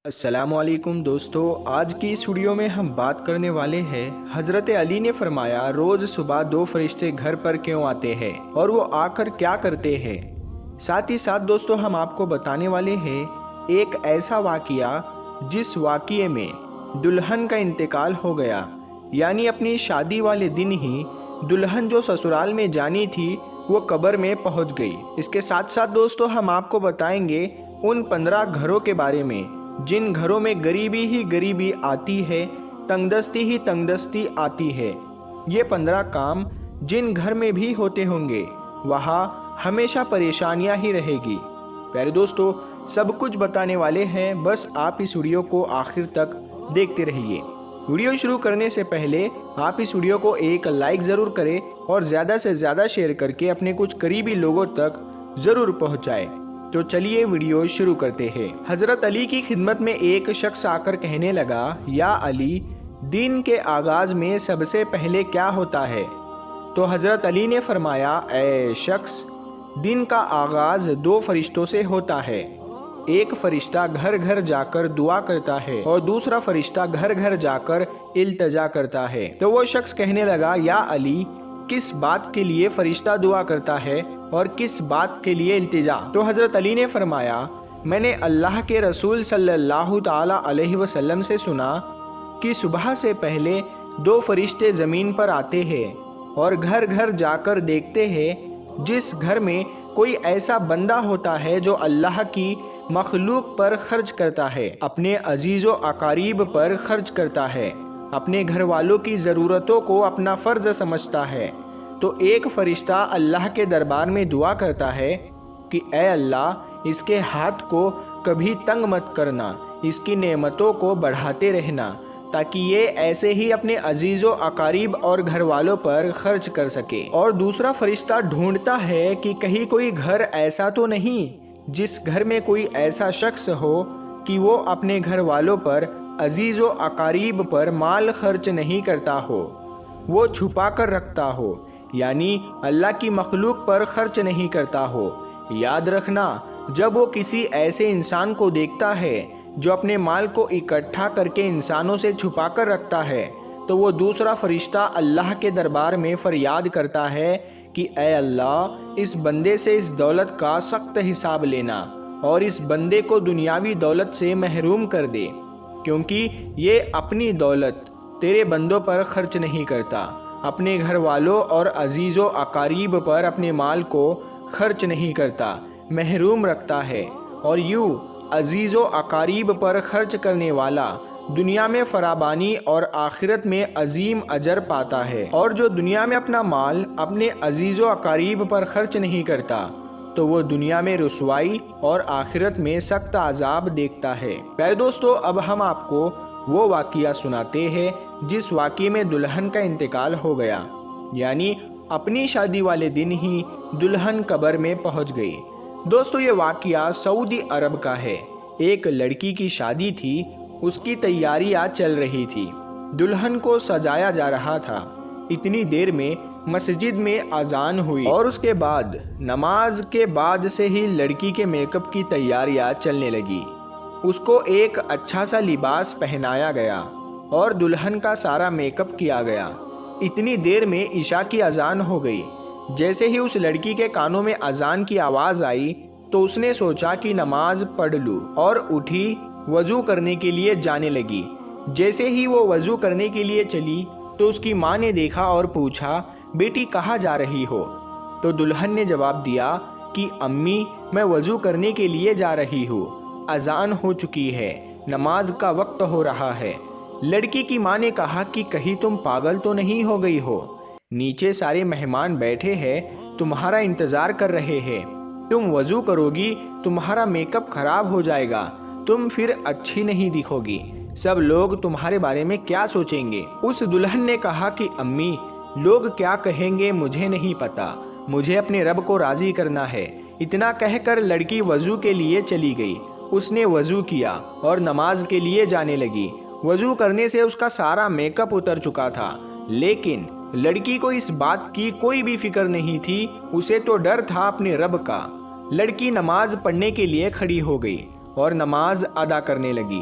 السلام علیکم دوستو، آج کی اس ویڈیو میں ہم بات کرنے والے ہیں حضرت علی نے فرمایا روز صبح 2 فرشتے گھر پر کیوں آتے ہیں اور وہ آ کر کیا کرتے ہیں۔ ساتھ ہی ساتھ دوستو ہم آپ کو بتانے والے ہیں ایک ایسا واقعہ جس واقعے میں دلہن کا انتقال ہو گیا، یعنی اپنی شادی والے دن ہی دلہن جو سسرال میں جانی تھی وہ قبر میں پہنچ گئی۔ اس کے ساتھ ساتھ دوستو ہم آپ کو بتائیں گے ان 15 گھروں کے بارے میں جن گھروں میں غریبی ہی غریبی آتی ہے، تنگ دستی ہی تنگ دستی آتی ہے۔ یہ 15 کام جن گھر میں بھی ہوتے ہوں گے وہاں ہمیشہ پریشانیاں ہی رہے گی۔ پیارے دوستو سب کچھ بتانے والے ہیں، بس آپ اس ویڈیو کو آخر تک دیکھتے رہیے۔ ویڈیو شروع کرنے سے پہلے آپ اس ویڈیو کو ایک لائک ضرور کریں اور زیادہ سے زیادہ شیئر کر کے اپنے کچھ قریبی لوگوں تک ضرور پہنچائیں۔ تو چلیے ویڈیو شروع کرتے ہیں۔ حضرت علی کی خدمت میں ایک شخص آ کر کہنے لگا، یا علی، دن کے آغاز میں سب سے پہلے کیا ہوتا ہے؟ تو حضرت علی نے فرمایا، اے شخص، دن کا آغاز 2 فرشتوں سے ہوتا ہے۔ ایک فرشتہ گھر گھر جا کر دعا کرتا ہے اور دوسرا فرشتہ گھر گھر جا کر التجا کرتا ہے۔ تو وہ شخص کہنے لگا، یا علی، کس بات کے لیے فرشتہ دعا کرتا ہے اور کس بات کے لیے التجا؟ تو حضرت علی نے فرمایا، میں نے اللہ کے رسول صلی اللہ تعالی علیہ وسلم سے سنا کہ صبح سے پہلے 2 فرشتے زمین پر آتے ہیں اور گھر گھر جا کر دیکھتے ہیں جس گھر میں کوئی ایسا بندہ ہوتا ہے جو اللہ کی مخلوق پر خرچ کرتا ہے، اپنے عزیز و اقارب پر خرچ کرتا ہے، اپنے گھر والوں کی ضرورتوں کو اپنا فرض سمجھتا ہے، تو ایک فرشتہ اللہ کے دربار میں دعا کرتا ہے کہ اے اللہ، اس کے ہاتھ کو کبھی تنگ مت کرنا، اس کی نعمتوں کو بڑھاتے رہنا تاکہ یہ ایسے ہی اپنے عزیز و اقارب اور گھر والوں پر خرچ کر سکے۔ اور دوسرا فرشتہ ڈھونڈتا ہے کہ کہیں کوئی گھر ایسا تو نہیں جس گھر میں کوئی ایسا شخص ہو کہ وہ اپنے گھر والوں پر، عزیز و اقارب پر مال خرچ نہیں کرتا ہو، وہ چھپا کر رکھتا ہو، یعنی اللہ کی مخلوق پر خرچ نہیں کرتا ہو۔ یاد رکھنا، جب وہ کسی ایسے انسان کو دیکھتا ہے جو اپنے مال کو اکٹھا کر کے انسانوں سے چھپا کر رکھتا ہے تو وہ دوسرا فرشتہ اللہ کے دربار میں فریاد کرتا ہے کہ اے اللہ، اس بندے سے اس دولت کا سخت حساب لینا اور اس بندے کو دنیاوی دولت سے محروم کر دے، کیونکہ یہ اپنی دولت تیرے بندوں پر خرچ نہیں کرتا، اپنے گھر والوں اور عزیز و اقارب پر اپنے مال کو خرچ نہیں کرتا، محروم رکھتا ہے۔ اور یوں عزیز و اقارب پر خرچ کرنے والا دنیا میں فراوانی اور آخرت میں عظیم اجر پاتا ہے، اور جو دنیا میں اپنا مال اپنے عزیز و اقارب پر خرچ نہیں کرتا تو وہ دنیا میں رسوائی اور آخرت میں سخت عذاب دیکھتا ہے۔ پیارے دوستو اب ہم آپ کو وہ واقعہ سناتے ہیں جس واقعے میں دلہن کا انتقال ہو گیا، یعنی اپنی شادی والے دن ہی دلہن قبر میں پہنچ گئی۔ دوستو یہ واقعہ سعودی عرب کا ہے۔ ایک لڑکی کی شادی تھی، اس کی تیاریاں چل رہی تھی، دلہن کو سجایا جا رہا تھا۔ اتنی دیر میں مسجد میں اذان ہوئی اور اس کے بعد نماز کے بعد سے ہی لڑکی کے میک اپ کی تیاریاں چلنے لگی۔ اس کو ایک اچھا سا لباس پہنایا گیا اور دلہن کا سارا میک اپ کیا گیا۔ اتنی دیر میں عشاء کی اذان ہو گئی۔ جیسے ہی اس لڑکی کے کانوں میں اذان کی آواز آئی تو اس نے سوچا کہ نماز پڑھ لوں، اور اٹھی وضو کرنے کے لیے جانے لگی۔ جیسے ہی وہ وضو کرنے کے لیے چلی تو اس کی ماں نے دیکھا اور پوچھا، بیٹی کہاں جا رہی ہو؟ تو دلہن نے جواب دیا کہ امی، میں وضو کرنے کے لیے جا رہی ہوں، اذان ہو چکی ہے، نماز کا وقت ہو رہا ہے۔ لڑکی کی ماں نے کہا کہ کہیں تم پاگل تو نہیں ہو گئی ہو؟ نیچے سارے مہمان بیٹھے ہیں، تمہارا انتظار کر رہے ہیں، تم وضو کرو گی تمہارا میک اپ خراب ہو جائے گا، تم پھر اچھی نہیں دکھو گی، سب لوگ تمہارے بارے میں کیا سوچیں گے؟ اس دلہن نے کہا کہ امی، لوگ کیا کہیں گے مجھے نہیں پتا، مجھے اپنے رب کو راضی کرنا ہے۔ اتنا کہہ کر لڑکی وضو کے لیے چلی گئی۔ اس نے وضو کیا اور نماز کے لیے جانے لگی۔ وضو کرنے سے اس کا سارا میک اپ اتر چکا تھا، لیکن لڑکی کو اس بات کی کوئی بھی فکر نہیں تھی، اسے تو ڈر تھا اپنے رب کا۔ لڑکی نماز پڑھنے کے لیے کھڑی ہو گئی اور نماز ادا کرنے لگی۔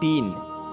3,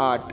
8,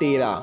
13,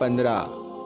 15,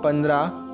15